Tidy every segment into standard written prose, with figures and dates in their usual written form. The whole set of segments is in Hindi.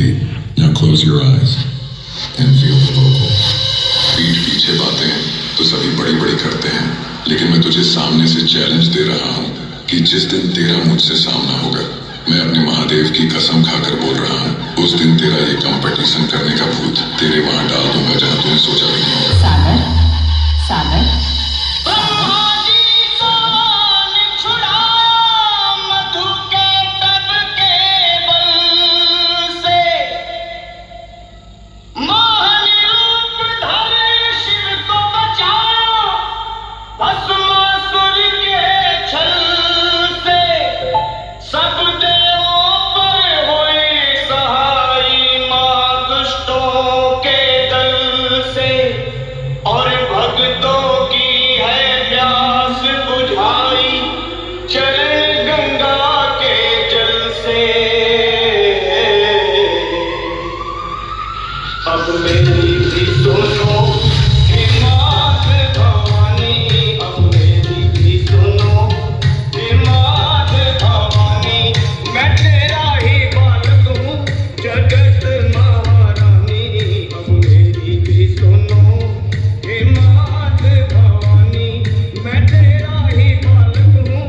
complete. Now close your eyes and feel the vocal. पीठ पीछे बातें तो सभी बड़ी बड़ी करते हैं, लेकिन मैं तुझे सामने से चैलेंज दे रहा हूँ कि जिस दिन तेरा मुझसे सामना होगा, मैं अपने महादेव की कसम खाकर बोल रहा हूँ, उस दिन तेरा ये कंपटीशन करने का भूत तेरे वहां डाल दूंगा जहाँ तूने सोचा भी नहीं होगा। सागर सागर अब मेरी भी सुनो हे मात भवानी, अब मेरी भी सुनो हे मात भवानी, मैं तेरा ही बालक हूँ जगत महारानी। अब मेरी भी सुनो हे मात भवानी, मैं तेरा ही बालक हूँ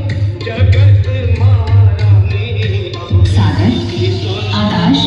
जगत महारानी। अब सागर मेरी भी सुनो आकाश